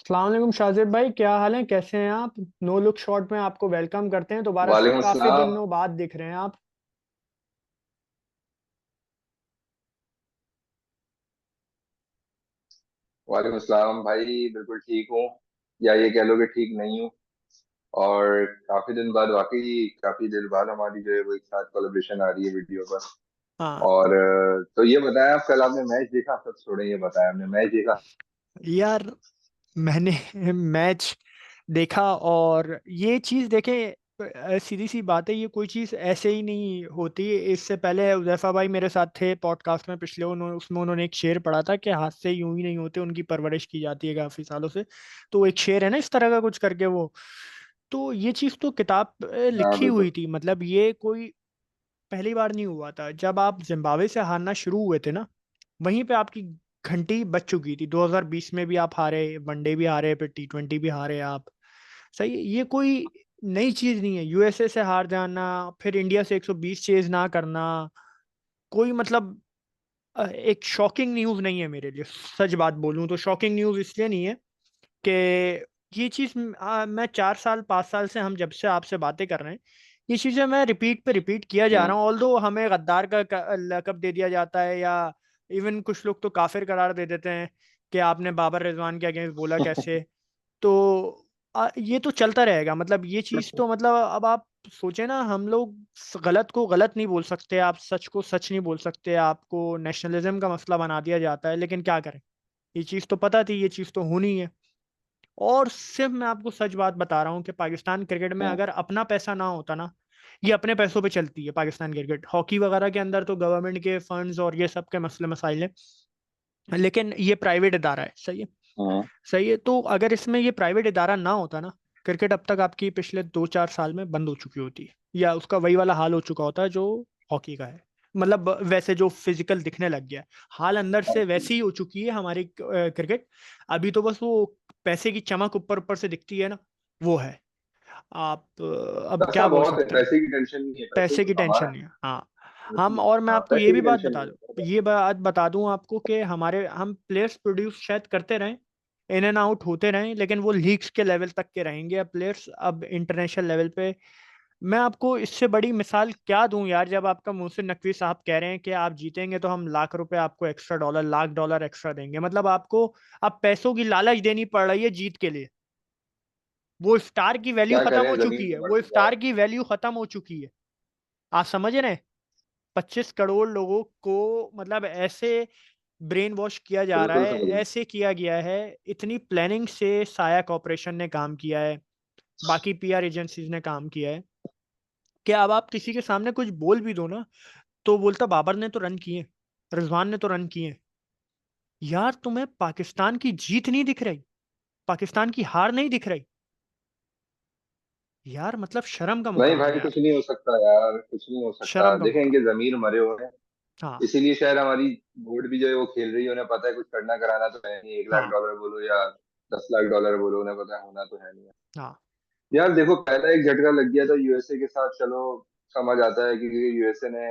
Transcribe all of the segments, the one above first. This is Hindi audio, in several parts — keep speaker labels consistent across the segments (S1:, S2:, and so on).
S1: अस्सलाम वालेकुम शाजिब भाई, क्या हाल है? कैसे हैं आप? नो लुक शॉट में आपको वेलकम करते हैं दोबारा से।
S2: वालेकुम
S1: काफी
S2: अस्सलाम।
S1: दिनों बाद दिख रहे हैं आप।
S2: वालेकुम अस्सलाम भाई, बिल्कुल ठीक हूँ, या ये कह लो कि ठीक नहीं हूँ। और काफी दिन बाद, वाकई काफी दिन बाद हमारी जो है वो एक साथ कोलैबोरेशन आ रही है वीडियो पर।
S1: हाँ
S2: और तो ये बताया, आप कल आपने मैच देखा? सब छोड़े, ये बताया आपने मैच देखा?
S1: यार, मैंने मैच देखा। और ये चीज देखे, सीधी सी बात है, ये कोई चीज ऐसे ही नहीं होती। इससे पहले उज़ैफा भाई मेरे साथ थे पॉडकास्ट में पिछले, उसमें उन्होंने एक शेर पढ़ा था कि हाथ से यूं ही नहीं होते, उनकी परवरिश की जाती है काफी सालों से। तो एक शेर है ना इस तरह का कुछ करके वो। तो ये चीज तो किताब
S2: हाँ
S1: लिखी
S2: बिल्कुल।
S1: हुई थी। मतलब ये कोई पहली बार नहीं हुआ था। जब आप जिम्बाब्वे से हारना शुरू हुए थे ना, वहीं पे आपकी घंटी बज चुकी थी। 2020 में भी आप हारे, वनडे भी हारे, फिर T20 भी हारे आप। सही है, ये कोई नई चीज नहीं है। यूएसए से हार जाना, फिर इंडिया से 120 चेज ना करना, कोई मतलब एक शॉकिंग न्यूज नहीं है मेरे लिए। सच बात बोलूं तो शॉकिंग न्यूज इसलिए नहीं है कि ये चीज मैं 4 साल 5 साल से, हम जब से आपसे बातें कर रहे हैं, ये चीजें मैं रिपीट पे रिपीट किया जा
S2: हम्म।
S1: रहा हूँ। ऑल्दो हमें गद्दार का लकब दे दिया जाता है, या इवन कुछ लोग तो काफिर करार दे देते हैं कि आपने बाबर रिजवान के अगेंस्ट बोला कैसे। तो ये तो चलता रहेगा। मतलब ये चीज तो मतलब अब आप सोचे ना, हम लोग गलत को गलत नहीं बोल सकते, आप सच को सच नहीं बोल सकते, आपको नेशनलिज्म का मसला बना दिया जाता है, लेकिन क्या करें। ये चीज तो पता थी, ये चीज तो होनी है। और सिर्फ मैं आपको सच बात बता रहा हूँ कि पाकिस्तान क्रिकेट में
S2: हम्म।
S1: अगर अपना पैसा ना होता ना, ये अपने पैसों पे चलती है पाकिस्तान क्रिकेट। हॉकी वगैरह के अंदर तो गवर्नमेंट के फंड्स और ये सब के मसले मसाइल हैं, लेकिन ये प्राइवेट इदारा है। सही है।
S2: हम्म।
S1: सही है, तो अगर इसमें ये प्राइवेट इदारा ना होता ना, क्रिकेट अब तक आपकी पिछले 2-4 साल में बंद हो चुकी होती है, या उसका वही वाला हाल हो चुका होता है जो हॉकी का है। मतलब वैसे जो फिजिकल दिखने लग गया है, हाल अंदर से वैसी ही हो चुकी है हमारी क्रिकेट। अभी तो बस वो पैसे की चमक ऊपर ऊपर से दिखती है ना, वो है। आप अब क्या
S2: पैसा
S1: बोल
S2: बहुत है,
S1: सकते हैं।
S2: पैसे की टेंशन नहीं है, पैसे
S1: पैसे
S2: को
S1: की
S2: कमा
S1: टेंशन
S2: रहे
S1: नहीं है, हाँ।
S2: हैं।
S1: हम, और मैं
S2: हाँ,
S1: आपको ये
S2: पैसे
S1: भी
S2: की
S1: बात
S2: टेंशन
S1: बता
S2: नहीं है,
S1: दूं, ये बात बता दूं आपको कि हमारे हम प्लेयर्स प्रोड्यूस शायद करते रहें, इन एंड आउट होते रहें, लेकिन वो लीग्स के लेवल तक के रहेंगे। अब प्लेयर्स अब इंटरनेशनल लेवल पे, मैं आपको इससे बड़ी मिसाल क्या दूं यार। जब आपका मुहसिन नकवी साहब कह रहे हैं कि आप जीतेंगे तो हम लाख रुपए आपको extra dollar, lakh dollar extra देंगे, मतलब आपको अब पैसों की लालच देनी पड़ रही है जीत के लिए। वो स्टार की वैल्यू
S2: क्या
S1: खत्म
S2: करें,
S1: हो
S2: जमीन
S1: चुकी
S2: पे
S1: है,
S2: मर
S1: वो
S2: तो जाए।
S1: स्टार की वैल्यू खत्म हो चुकी है। आप समझ रहे हैं? 25 करोड़ लोगों को मतलब ऐसे ब्रेन वॉश किया जा रहा
S2: बिल्कुल
S1: है,
S2: समझ गए।
S1: ऐसे किया गया है। इतनी प्लानिंग से साया कॉरपोरेशन ने काम किया है, बाकी पीआर एजेंसीज ने काम किया है, कि अब आप किसी के सामने कुछ बोल भी दो ना, तो बोलता बाबर ने तो रन किए, रिजवान ने तो रन किए। यार तुम्हें पाकिस्तान की जीत नहीं दिख रही, पाकिस्तान की हार नहीं दिख रही? यार मतलब शर्म का
S2: नहीं
S1: मुकाम है
S2: भाई,
S1: यार।
S2: कुछ नहीं हो सकता यार, कुछ नहीं हो सकता,
S1: शर्म का
S2: देखें
S1: मुकाम।
S2: इनके जमीर मरे हुए हैं।
S1: हाँ
S2: इसीलिए शायद हमारी बोर्ड भी जो है वो खेल रही है, उन्हें पता है कुछ करना कराना तो है नहीं, 1 लाख
S1: हाँ
S2: डॉलर बोलो या 10 लाख डॉलर बोलो, उन्हें पता है होना तो है नहीं।
S1: हाँ
S2: यार देखो, पहला एक झटका लग गया था यूएसए के साथ, चलो समझ आता है, क्योंकि यूएसए ने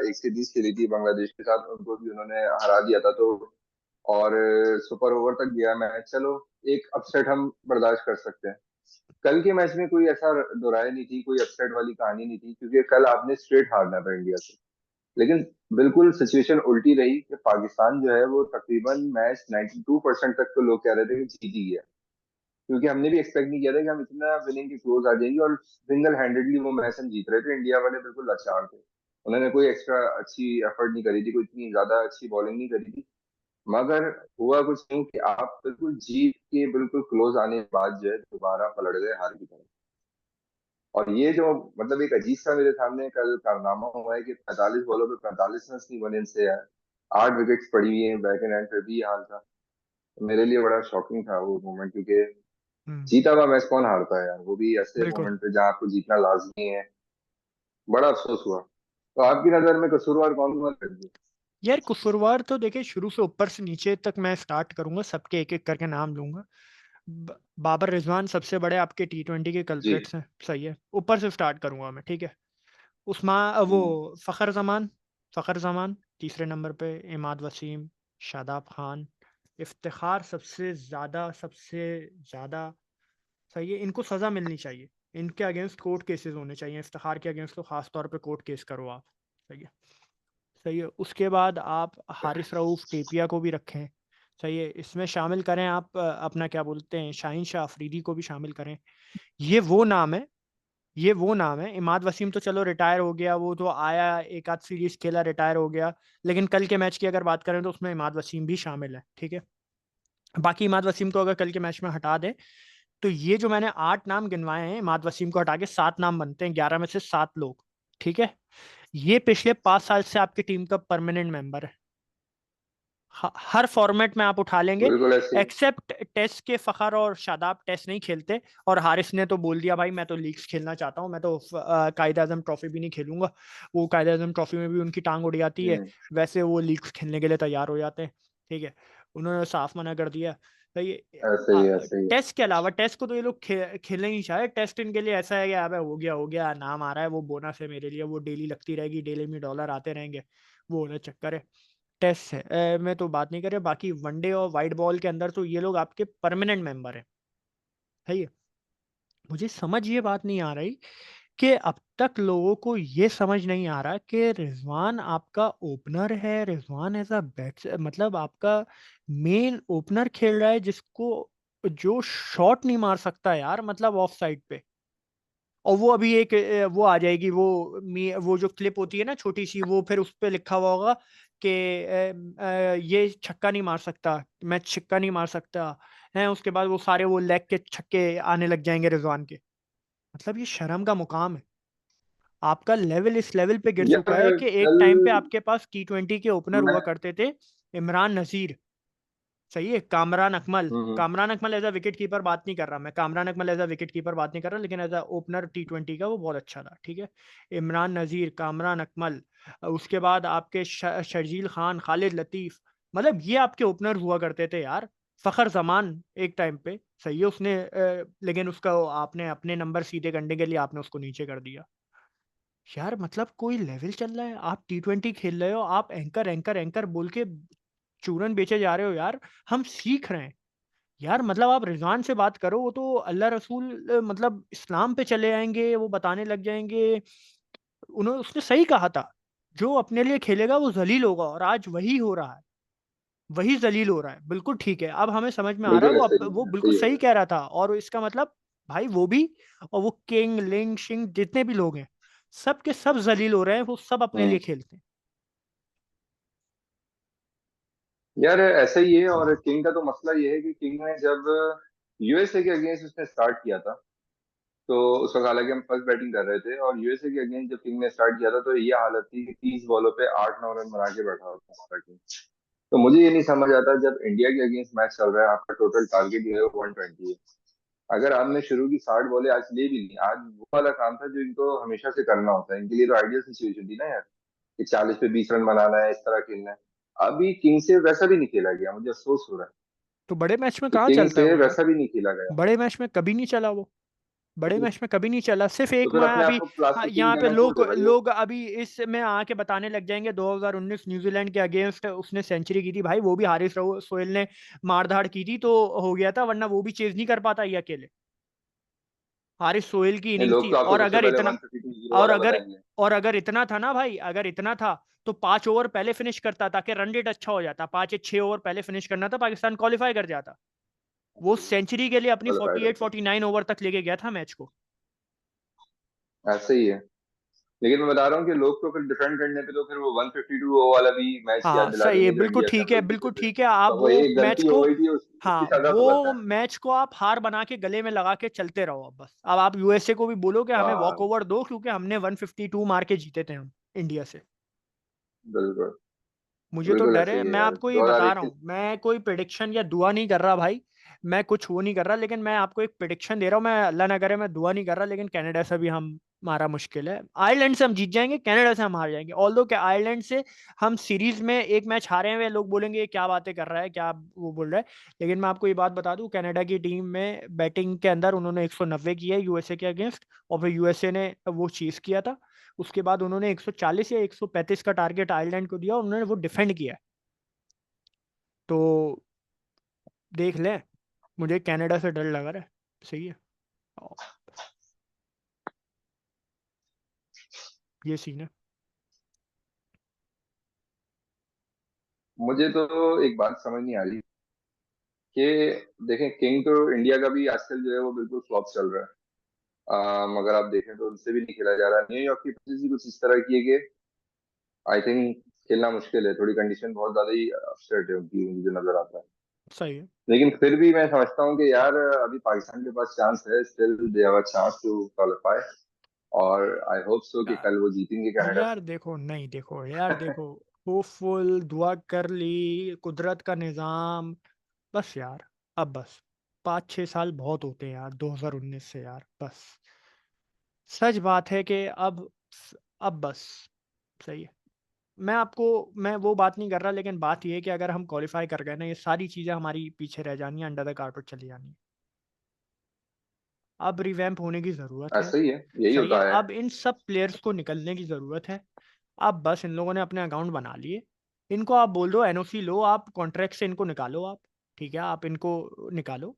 S2: 1 सीरीज खेली थी बांग्लादेश के साथ, उनको भी उन्होंने हरा दिया था, तो और सुपर ओवर तक गया मैच, चलो एक अपसेट हम बर्दाश्त कर सकते हैं। कल के मैच में कोई ऐसा दोहराया नहीं थी, कोई अपसेट वाली कहानी नहीं थी, क्योंकि कल आपने स्ट्रेट हारना था इंडिया से। लेकिन बिल्कुल सिचुएशन उल्टी रही कि पाकिस्तान जो है वो तकरीबन मैच 92% तक तो लोग कह रहे थे कि जीत ही गया, क्योंकि हमने भी एक्सपेक्ट नहीं किया था कि हम इतना विनिंग के क्लोज आ जाएंगे, और सिंगल हैंडेडली वो मैच हम जीत रहे थे। इंडिया वाले बिल्कुल लाचार थे, उन्होंने कोई एक्स्ट्रा अच्छी एफर्ट नहीं करी थी, कोई इतनी ज्यादा अच्छी बॉलिंग नहीं करी थी। मगर हुआ कुछ यूं कि आप बिल्कुल जीत के बिल्कुल क्लोज आने के बाद जो है दोबारा पलट गए हार की तरफ। और ये जो मतलब एक अजीब सा मेरे सामने कल कारनामा हुआ है कि 45 बॉलों पे 45 रन नहीं बने इनसे यार, 8 विकेट्स पड़ी हुई हैं बैक एंड एंड पे भी ये हाल था। तो मेरे लिए बड़ा शॉकिंग था वो मोमेंट, क्योंकि
S1: हम्म,
S2: जीता हुआ मैच कौन हारता है यार, वो भी ऐसे
S1: बिल्कुल।
S2: मोमेंट पे जहाँ आपको जीतना लाजमी है। बड़ा अफसोस हुआ। तो आपकी नजर में कसूरवार कौन हुआ लड़की?
S1: यार कसूरवार तो देखिए, शुरू से ऊपर से नीचे तक मैं स्टार्ट करूंगा, सबके एक एक करके नाम लूंगा। बाबर रिजवान सबसे बड़े आपके T20 के
S2: जी।
S1: कल्प्रिट्स हैं। सही है, ऊपर से स्टार्ट करूंगा मैं, ठीक है। उस्मान, वो
S2: हम्म।
S1: फखर जमान, फखर जमान तीसरे नंबर पे, इमाद वसीम, शादाब खान, इफ्तिखार सबसे ज़्यादा सही है, इनको सज़ा मिलनी चाहिए, इनके अगेंस्ट कोर्ट केसेस होने चाहिए, इफ्तिखार के अगेंस्ट तो खास तौर पे कोर्ट केस करो आप। सही है, सही है। उसके बाद आप हारिस रऊफ टेपिया को भी रखें। सही है, इसमें शामिल करें आप अपना क्या बोलते हैं, शाहीन शाह अफरीदी को भी शामिल करें। ये वो नाम है, ये वो नाम है। इमाद वसीम तो चलो रिटायर हो गया, वो तो आया एक आध सीरीज खेला रिटायर हो गया, लेकिन कल के मैच की अगर बात करें तो उसमें इमाद वसीम भी शामिल है। ठीक है, बाकी इमाद वसीम को अगर कल के मैच में हटा दें तो ये जो मैंने 8 नाम गिनवाए हैं, इमाद वसीम को हटा के 7 नाम बनते हैं, 11 में से 7 लोग। ठीक है, ये पिछले 5 साल से आपकी टीम का परमानेंट मेंबर है। हर फॉर्मेट में आप उठा लेंगे,
S2: बिल्कुल ऐसे ही।
S1: एक्सेप्ट टेस्ट के। फखर और शादाब टेस्ट नहीं खेलते, और हारिस ने तो बोल दिया भाई मैं तो लीग्स खेलना चाहता हूँ, मैं तो कायद आजम ट्रॉफी भी नहीं खेलूंगा। वो कायद आजम ट्रॉफी में भी उनकी टांग उड़ जाती है,
S2: हम्म।
S1: वैसे वो लीग्स खेलने के लिए तैयार हो जाते हैं। ठीक है, उन्होंने साफ मना कर दिया। तो ये
S2: ऐसे ही, ऐसे ही।
S1: टेस्ट के अलावा, टेस्ट को तो ये लोग खेलने ही नहीं चाहे। टेस्ट इनके लिए ऐसा है कि अब हो गया नाम आ रहा है, वो बोनस है मेरे लिए, वो डेली लगती रहेगी, डेली में डॉलर आते रहेंगे, वो वाला चक्कर है। टेस्ट है मैं तो बात नहीं कर रहा, बाकी वनडे और वाइट बॉल के अंदर तो ये लोग आपके परमानेंट मेंबर हैं। है ये, मुझे समझ ये बात नहीं आ रही कि अब तक लोगों को ये समझ नहीं आ रहा कि रिजवान आपका ओपनर है, रिजवान एज अ बैट्स मतलब आपका मेन ओपनर खेल रहा है, जिसको जो शॉट नहीं मार सकता यार, मतलब ऑफ साइड पे। और वो अभी एक वो आ जाएगी, वो जो क्लिप होती है ना छोटी सी, वो फिर उस पे लिखा हुआ होगा कि ये छक्का नहीं मार सकता, मैं छक्का नहीं मार सकता है। उसके बाद वो सारे वो लेग के छक्के आने लग जाएंगे रिजवान के। मतलब ये शर्म का मुकाम है। आपका लेवल इस लेवल पे गिर चुका
S2: यार
S1: है कि एक
S2: कल
S1: टाइम पे आपके पास T20 के ओपनर
S2: मैं
S1: हुआ करते थे, इमरान नजीर। सही है, कामरान अकमल।
S2: हम्म।
S1: Kamran Akmal as a wicket keeper बात नहीं कर रहा मैं, Kamran Akmal as a wicket keeper बात नहीं कर रहा, लेकिन एज अ ओपनर T20 का वो बहुत अच्छा था। ठीक है, इमरान नजीर, कामरान अकमल, उसके बाद आपके शर्जील खान, खालिद लतीफ, मतलब ये आपके ओपनर हुआ करते थे यार। फखर जमान एक टाइम पे, सही है, उसने लेकिन उसका आपने अपने नंबर सीधे करने के लिए आपने उसको नीचे कर दिया। यार मतलब कोई लेवल चल रहा है, आप T20 खेल रहे हो, आप एंकर एंकर एंकर बोल के चूरन बेचे जा रहे हो यार। हम सीख रहे हैं यार, मतलब आप रिजवान से बात करो, वो तो अल्लाह रसूल मतलब इस्लाम पे चले आएंगे, वो बताने लग जाएंगे। उन्होंने उसने सही कहा था, जो अपने लिए खेलेगा वो जलील होगा, और आज वही हो रहा है, वही जलील हो रहा है। बिल्कुल ठीक है, अब हमें समझ में आ रहा है,
S2: बिल्कुल ऐसे ही,
S1: वो
S2: ऐसे
S1: बिल्कुल
S2: ही
S1: सही
S2: होगा।
S1: कह रहा था। और इसका मतलब भाई वो भी, और वो किंग लिंग शिंग जितने भी लोग हैं, सब के सब जलील हो रहे हैं, वो सब अपने
S2: हम्म।
S1: लिए खेलते हैं।
S2: यार ऐसा ही है। और किंग का तो मसला ये है कि किंग ने जब यूएसए के अगेंस्ट उसने स्टार्ट किया था, तो उस वक्त हालांकि हम फर्स्ट बैटिंग कर रहे थे, और यूएसए के अगेंस्ट जब किंग ने स्टार्ट किया था तो ये हालत थी कि 30 बॉलों पे 8-9 रन बना के बैठा होता हमारा किंग। तो मुझे ये नहीं समझ आता, जब इंडिया के अगेंस्ट मैच चल रहा है, आपका टोटल टारगेट जो है वो 120 है, अगर आपने शुरू की 60 बॉलें आज ले भी ली, आज वो वाला काम था जो इनको हमेशा से करना होता है, इनके लिए तो आइडियल सिचुएशन थी ना यार, कि 40 पे 20 रन बनाना है, इस तरह खेलना है। अभी किंग से वैसा भी नहीं खेला गया, मुझे अफसोस हो रहा है
S1: तो बड़े मैच में
S2: कि
S1: कहाँ
S2: किंग
S1: चलता है
S2: से
S1: वो यार,
S2: वैसा भी नहीं खेला गया।
S1: बड़े मैच में कभी नहीं चला वो, बड़े मैच में कभी नहीं चला। सिर्फ
S2: तो
S1: एक
S2: फिर
S1: मैं
S2: अपने आप
S1: अभी,
S2: को
S1: हाँ,
S2: प्लास्टिक किंग
S1: यहाँ पे
S2: कहना छोड़
S1: लोग
S2: दे भाई वो।
S1: लोग अभी इसमें आके बताने लग जाएंगे 2019 न्यूजीलैंड के अगेंस्ट उसने सेंचुरी की थी, भाई वो भी हारिस सोहेल ने मार धाड़ की थी तो हो गया था, वरना वो भी चेज नहीं कर पाता ये अकेले। हारिस सोहेल की
S2: नहीं,
S1: इनिंग्स
S2: लोग
S1: थी,
S2: तो आपको
S1: और
S2: सबसे
S1: अगर
S2: पहले
S1: इतना,
S2: 152
S1: और
S2: वाला
S1: अगर
S2: बताएंगे।
S1: और अगर इतना था ना भाई, अगर इतना था तो 5 ओवर पहले फिनिश करता, ताकि रन रेट अच्छा हो जाता, 5 या 6 ओवर पहले फिनिश करना था, पाकिस्तान क्वालिफाई कर जाता। वो सेंचुरी के लिए अपनी
S2: क्वालिफाई
S1: 48 49 ओवर तक लेके गया था मैच को।
S2: ऐसे ही है। लेकिन मैं बता रहा हूँ कि लोग तो फिर डिफेंड करने पे तो फिर वो 152 वाला भी मैच याद
S1: हाँ
S2: दिला
S1: सही है,
S2: देंगे जो
S1: बिल्कुल
S2: इंडिया से
S1: ठीक
S2: हम
S1: है,
S2: लोग जीते
S1: बिल्कुल
S2: थे।
S1: ठीक है। आप
S2: तो वो
S1: वो
S2: एक
S1: मैच
S2: गलती
S1: को,
S2: हो गई थी, उसकी
S1: हाँ
S2: सजा तो
S1: वो
S2: करना है।
S1: मैच को आप हार बना के गले में लगा के चलते रहो। अब बस, अब आप यूएसए को भी बोलो कि हमें वॉक
S2: हाँ
S1: ओवर दो, क्योंकि हमने 152 मार के जीते थे हम इंडिया से।
S2: बिल्कुल।
S1: मुझे तो
S2: बिल्कुल
S1: डर
S2: ऐसे
S1: है,
S2: ही है
S1: मैं
S2: यार,
S1: आपको ये बता रहा
S2: 2021।
S1: हूँ, मैं कोई प्रिडिक्शन या दुआ नहीं कर रहा भाई, मैं कुछ वो नहीं कर रहा, लेकिन मैं आपको एक प्रिडिक्शन दे रहा हूँ। मैं अल्लाह ना करे मैं दुआ नहीं कर रहा, लेकिन कनाडा से भी हम हमारा मुश्किल है। आयरलैंड से हम जीत जाएंगे, कनाडा से हम हार जाएंगे। ऑल्दो कि आयरलैंड से हम सीरीज में एक मैच हारे हुए, लोग बोलेंगे ये क्या बातें कर रहा है, क्या वो बोल रहा है, लेकिन मैं आपको ये बात बता दूं, कनाडा की टीम में बैटिंग के अंदर उन्होंने 190 किया है यूएसए के अगेंस्ट, और फिर यूएसए ने वो चीज किया था। उसके बाद उन्होंने 140 या 135 का टारगेट आयरलैंड को दिया, और उन्होंने वो डिफेंड किया है। तो देख ले, मुझे कनाडा से डर लग रहा है। सही है, ये सीन है।
S2: मुझे तो एक बात समझ नहीं आ रही कि देखें, किंग तो इंडिया का भी आजकल जो है वो बिल्कुल फ्लॉप चल रहा है। अगर आप देखें तो उनसे भी नहीं खेला जा रहा। न्यूयॉर्क की पिचेस ही कुछ इस तरह की है कि आई थिंक खेलना मुश्किल है, थोड़ी कंडीशन बहुत ज्यादा ही अपसेट है उनकी, मुझे नजर आता है।
S1: सही है।
S2: लेकिन फिर भी मैं समझता हूँ कि यार अभी पाकिस्तान के पास चांस है, still they have a chance to qualify. और आई होप सो कि कल वो जीतेंगे कनाडा
S1: यार देखो, नहीं देखो यार,
S2: से।
S1: देखो होपफुल, दुआ कर ली, कुदरत का निज़ाम। बस यार, अब बस 5-6 साल बहुत होते हैं यार 2019 से यार, बस। सच बात है कि अब बस। सही है। मैं वो बात नहीं कर रहा, लेकिन बात ये है कि अगर हम क्वालिफाई कर गए ना, ये सारी चीज़ें हमारी पीछे रह जानी है, अंडर द कारपेट चली जानी है। अब रिवैम्प होने की ज़रूरत है।
S2: ऐसा ही है, यही
S1: सही है,
S2: होता है।
S1: अब इन सब प्लेयर्स को निकलने की ज़रूरत है। अब बस इन लोगों ने अपने अकाउंट बना लिए। इनको आप बोल दो एनओसी लो, आप कॉन्ट्रैक्ट से इनको निकालो आप। ठीक है, आप इनको निकालो।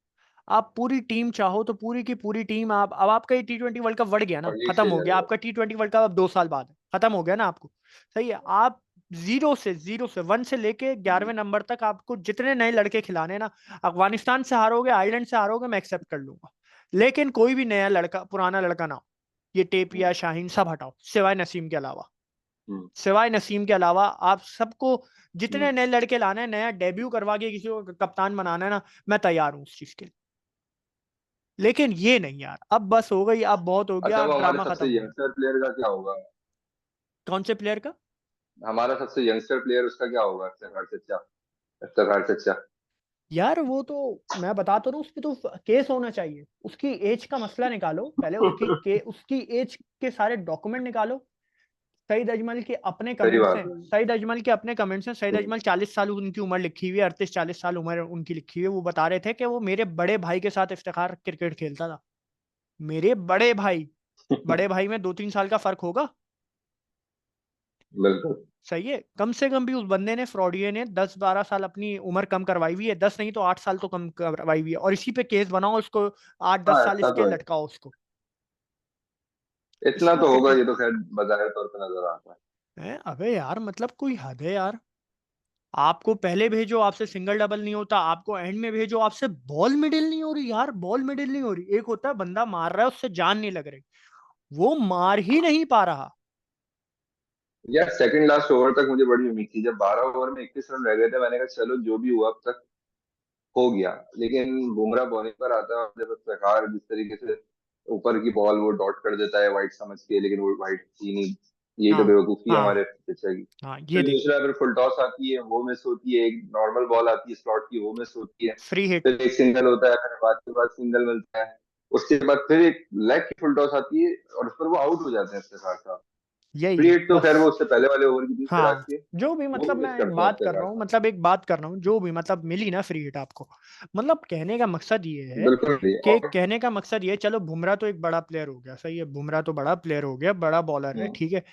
S1: आप पूरी टीम चाहो तो पूरी की पूरी टीम, आप अब आपका ये T20 वर्ल्ड कप बढ़ गया ना,
S2: और लीग
S1: खत्म
S2: से
S1: हो गया
S2: जाएगा।
S1: आपका T20 वर्ल्ड कप, अब 2 साल बाद है, खत्म हो गया ना आपको। सही है, आप जीरो से 1 से लेके 11वें नंबर तक आपको जितने नए लड़के खिलाने ना, अफगानिस्तान से हारोगे, आयरलैंड से हारोगे, मैं एक्सेप्ट कर लूंगा। लेकिन कोई भी नया लड़का, पुराना लड़का ना हो। ये टेपिया, शाहीन सब हटाओ, सिवाय नसीम के अलावा।
S2: हम्म।
S1: सिवाय नसीम के अलावा आप सबको,
S2: हम्म।
S1: जितने नए लड़के लाने हैं, नया डेब्यू करवा के किसी को कप्तान बनाना है ना, मैं तैयार हूं उस चीज के लिए। लेकिन ये नहीं यार, अब बस हो गई, अब बहुत हो गया,
S2: अच्छा, वो
S1: अब
S2: हमारे
S1: ड्रामा
S2: सबसे
S1: खत्म हो गया।
S2: यंगस्टर प्लेयर का क्या होगा?
S1: कौन से प्लेयर का?
S2: हमारा सबसे यंगस्टर प्लेयर, उसका क्या होगा? इफ्तिखार चचा। इफ्तिखार चचा।
S1: यार वो तो, मैं बता तो रहा हूँ, उस पे तो केस होना चाहिए। उसकी एज का मसला निकालो पहले, उसकी एज के सारे डॉक्यूमेंट निकालो। सईद अजमल के अपने
S2: सही
S1: कमेंट्स
S2: बात
S1: हैं,
S2: है।
S1: सईद अजमल के अपने कमेंट्स हैं। सईद
S2: हम्म।
S1: अजमल 40 साल उनकी उम्र लिखी हुई है, 38-40 साल उम्र उनकी लिखी हुई है। वो बता रहे थे कि वो मेरे बड़े भाई के साथ इफ्तिखार क्रिकेट खेलता था। मेरे बड़े भाई, बड़े भाई में 2-3 साल का फर्क होगा।
S2: बिल्कुल।
S1: सही है, कम से कम भी उस बंदे ने, फ्रॉडिये ने 10-12 साल अपनी उम्र कम करवाई हुई है, 10 नहीं तो 8 साल तो कम करवाई हुई है, और इसी पे केस बनाओ उसको। आठ
S2: हाँ,
S1: दस साल
S2: ऐसा
S1: इसके
S2: तो है।
S1: लटकाओ उसको।
S2: इतना
S1: इसको
S2: तो होगा,
S1: इट
S2: ये तो खैर बाजाहिर तौर पे नजर आता है।
S1: है। अबे यार, मतलब कोई हद है यार। आपको पहले भेजो, आपसे सिंगल डबल नहीं होता, आपको एंड में भेजो, आपसे बॉल मिडिल नहीं हो रही यार, बॉल मिडिल नहीं हो रही। एक होता है बंदा मार रहा है, उससे जान नहीं लग रही, वो मार ही नहीं पा रहा।
S2: यार सेकंड लास्ट ओवर तक मुझे बड़ी उम्मीद थी, जब 12 ओवर में 21 रन रह गए थे, मैंने कहा चलो जो भी हुआ अब तक हो गया। लेकिन बुमराह बॉलिंग पर आता है, और जब इफ्तिखार जिस तरीके से ऊपर की बॉल वो डॉट कर देता है वाइट समझ के, लेकिन वो वाइट थी नहीं। यही तो
S1: हाँ,
S2: बेवकूफी है
S1: हाँ,
S2: हमारे पिक्चर की।
S1: हाँ, ये
S2: फिर
S1: देखो,
S2: दूसरा, फिर फुल टॉस आती है, वो मिस होती है। एक नॉर्मल बॉल आती है स्लॉट की, वो मिस होती है।
S1: Free hit.
S2: फिर एक सिंगल होता है, फिर बाद के बाद सिंगल मिलता है। उसके बाद फिर एक लेग की फुल टॉस आती है, और उस पर वो आउट हो जाते हैं इफ्तिखार साहब।
S1: यही
S2: फ्री
S1: है
S2: हिट तो
S1: बस।
S2: खैर वो उससे पहले वाले ओवर की थी सिराज
S1: हाँ,
S2: के।
S1: जो भी,
S2: वो
S1: मतलब
S2: भी
S1: मैं
S2: मिस
S1: एक
S2: करते हैं
S1: बात कर
S2: इफ्तिखार
S1: रहा हूँ,
S2: साहब।
S1: मतलब एक बात कर रहा हूँ, जो भी मतलब मिली ना फ्री हिट आपको, मतलब कहने का मकसद ये है
S2: बिल्कुल नहीं।
S1: कि,
S2: और
S1: कहने का मकसद ये, चलो बुमराह तो एक बड़ा प्लेयर हो गया, सही है, बुमराह तो बड़ा प्लेयर हो गया, बड़ा बॉलर है,
S2: हम्म।
S1: ठीक है।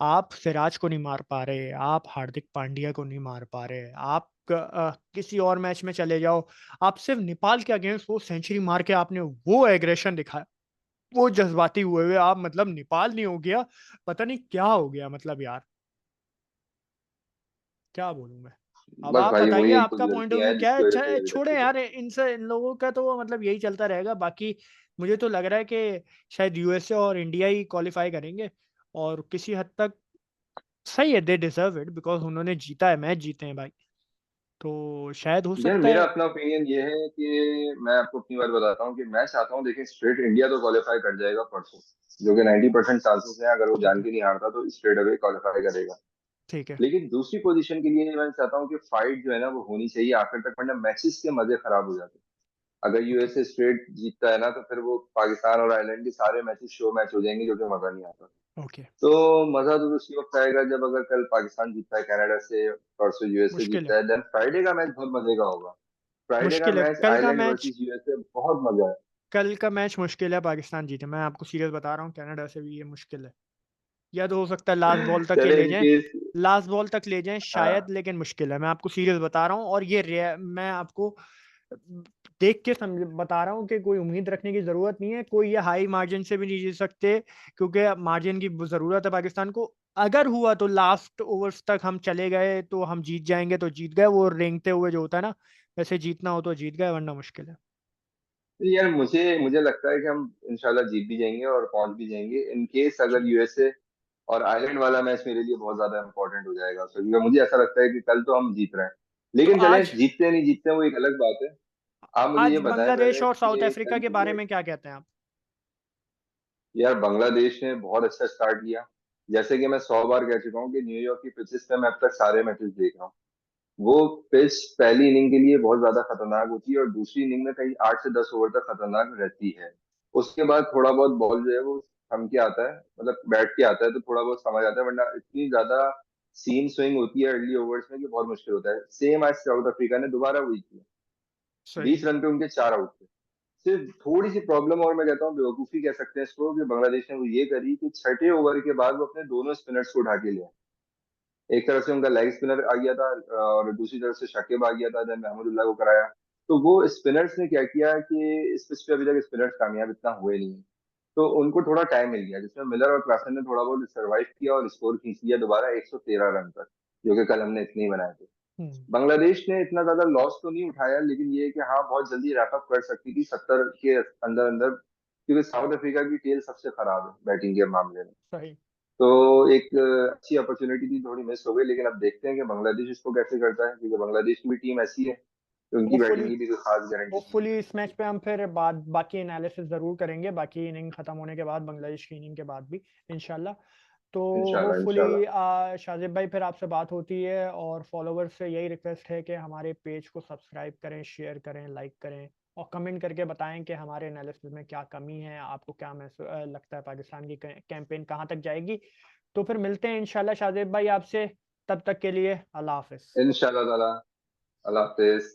S1: आप सिराज को नहीं मार पा रहे, आप हार्दिक पांड्या को नहीं मार पा रहे, आप किसी और मैच में चले जाओ, आप सिर्फ नेपाल के अगेंस्ट वो सेंचुरी मार के आपने वो एग्रेशन दिखाया, वो जज्बाती हुए हुए आप, मतलब नेपाल नहीं हो गया, पता नहीं क्या हो गया, मतलब यार क्या बोलूं मैं। अब
S2: बस
S1: आप
S2: भाई
S1: बताइए
S2: वही कुछ
S1: आपका पॉइंट ऑफ
S2: गलतियां
S1: व्यू
S2: हैं
S1: क्या है।
S2: जिसकी वजह
S1: अच्छा
S2: से अभी तक
S1: छोड़े
S2: चल
S1: यार,
S2: रहा
S1: इनसे इन लोगों का तो मतलब यही चलता रहेगा, बाकी मुझे तो लग रहा है कि शायद यूएसए और इंडिया ही क्वालिफाई करेंगे। और किसी हद तक सही है, दे डिजर्व इट, बिकॉज उन्होंने जीता है, मैच जीते हैं भाई। तो शायद हो
S2: है। यार
S1: सकता
S2: मेरा
S1: है।
S2: अपना ओपिनियन ये है कि मैं आपको अपनी बात बताता हूँ कि मैं चाहता हूँ, देखिए स्ट्रेट इंडिया तो क्वालिफाई कर जाएगा परसों, जो कि 90% चांसेस है। अगर वो
S1: ठीक
S2: जान
S1: है,
S2: के नहीं हारता तो स्ट्रेट अवे क्वालिफाई करेगा।
S1: ठीक है।
S2: लेकिन दूसरी पोजीशन के लिए मैं चाहता हूँ कि फाइट जो है ना वो होनी चाहिए आखिर तक, वरना मैचेस के मजे खराब हो जाते हैं। अगर
S1: ओके,
S2: यूएसए स्ट्रेट जीतता है ना, तो फिर वो पाकिस्तान और आयरलैंड के सारे मैचेस शो मैच हो जाएंगे, जो कि मजा नहीं आता।
S1: ओके।
S2: तो मजा तो उसी वक्त आएगा जब अगर कल पाकिस्तान जीतता है कनाडा से, परसों यूएसए
S1: मुश्किल है,
S2: जीतता है, देन फ्राइडे का मैच बहुत मजे का होगा। फ्राइडे का
S1: मुश्किल है,
S2: मैच
S1: कल का
S2: आयरलैंड
S1: मैच।
S2: वर्सेस यूएसए, बहुत मजा है।
S1: कल का मैच मुश्किल है पाकिस्तान जीते, मैं आपको सीरियस बता रहा हूँ, कनाडा से भी ये मुश्किल है। या तो हो सकता है लास्ट बॉल तक ये
S2: चले
S1: ले
S2: इन
S1: जाएं,
S2: केस।
S1: लास्ट बॉल तक ले जाएं शायद,
S2: हाँ।
S1: लेकिन मुश्किल है, मैं आपको सीरियस बता रहा हूँ। और ये मैं आपको देख के समझ बता रहा हूँ कि कोई उम्मीद रखने की जरूरत नहीं है, कोई ये हाई मार्जिन से भी नहीं जीत सकते, क्योंकि मार्जिन की जरूरत है पाकिस्तान को। अगर हुआ तो लास्ट ओवर्स तक हम चले गए तो हम जीत जाएंगे, तो जीत गए, वो रेंगते हुए जो होता है ना, वैसे जीतना हो तो जीत गए, वरना मुश्किल है।
S2: तो यार मुझे मुझे लगता है कि हम इंशाल्लाह जीत भी जाएंगे और पहुंच भी जाएंगे, इन केस अगर
S1: जी।
S2: यूएसए और आयरलैंड वाला मैच मेरे लिए बहुत ज्यादा इंपॉर्टेंट हो जाएगा, तो क्योंकि मुझे ऐसा लगता है कि कल तो हम जीत रहे हैं,
S1: तो
S2: लेकिन चले
S1: आज
S2: जीतते नहीं जीतते वो एक अलग बात है। आप मुझे ये
S1: आज
S2: बताएं
S1: बांग्लादेश
S2: पहले
S1: और
S2: कि
S1: साउथ
S2: ये
S1: अफ्रीका
S2: कल
S1: के
S2: के
S1: बारे
S2: लिए।
S1: में क्या कहते हैं आप?
S2: यार बांग्लादेश ने बहुत अच्छा स्टार्ट किया। जैसे कि मैं 100 बार कह चुका हूँ कि न्यूयॉर्क की पिचेस पे मैं अब तक सारे मैचेस देख रहा हूँ। वो पिच पहली इनिंग के लिए बहुत ज्यादा खतरनाक होती है और दूसरी इनिंग में कहीं 8 से 10 ओवर तक खतरनाक रहती है। उसके बाद थोड़ा बहुत बॉल जो है वो थम के आता है, मतलब बैठ के आता है, तो थोड़ा बहुत समझ आता है, वरना इतनी ज्यादा सीम स्विंग होती है अर्ली ओवर्स में कि बहुत मुश्किल होता है। सेम आज साउथ अफ्रीका ने दोबारा वही किया।
S1: सही।
S2: 20 रन पे उनके 4 आउट थे। सिर्फ थोड़ी सी प्रॉब्लम, और मैं कहता हूँ बेवकूफी कह सकते हैं इसको, कि बांग्लादेश ने वो ये करी कि छठे ओवर के बाद वो अपने दोनों स्पिनर्स को उठा के लिया। एक तरफ से उनका लेग स्पिनर आ गया था और दूसरी तरफ से शाकिब आ गया था, देन महमूदुल्लाह को कराया। तो वो स्पिनर्स ने क्या किया कि इस पिच पे अभी तक स्पिनर्स कामयाब इतना हुए नहीं, तो उनको थोड़ा टाइम मिल गया, जिसमें मिलर और क्लासन ने थोड़ा बहुत सर्वाइव किया और स्कोर खींच लिया दोबारा 113 रन तक, जो कि कल हमने इतने ही बनाए थे।
S1: हम्म।
S2: बांग्लादेश ने इतना ज्यादा लॉस तो नहीं उठाया, लेकिन ये है कि हाँ बहुत जल्दी रैपअप कर सकती थी 70 के अंदर अंदर, क्योंकि साउथ अफ्रीका की टेल सबसे खराब है बैटिंग के मामले में।
S1: सही।
S2: तो एक अच्छी अपॉर्चुनिटी थी, थोड़ी मिस हो गई, लेकिन अब देखते हैं कि बांग्लादेश इसको कैसे करता है, क्योंकि बांग्लादेश की भी टीम ऐसी है कि उनकी बैटिंग
S1: होपफुली
S2: की भी कोई खास गारंटी नहीं
S1: होपफुली इस मैच पे हम फिर बाकी एनालिसिस जरूर करेंगे, बाकी इनिंग खत्म होने के बाद, बांग्लादेश की इनिंग के बाद भी, इंशाल्लाह। तो
S2: है। इंशाल्लाह
S1: होपफुली
S2: इंशाल्लाह।
S1: शाजिब भाई फिर आपसे बात होती है, और फॉलोवर्स से यही रिक्वेस्ट है कि हमारे पेज को सब्सक्राइब करें, शेयर करें, लाइक करें, और कमेंट करके बताएं कि हमारे एनालिसिस में क्या कमी है, आपको क्या लगता है पाकिस्तान की कैंपेन कहाँ तक जाएगी। तो फिर मिलते हैं इंशाल्लाह शाजिब भाई आपसे, तब तक के लिए अल्लाह हाफिज।
S2: इंशाल्लाह ताला। अल्लाह हाफिज।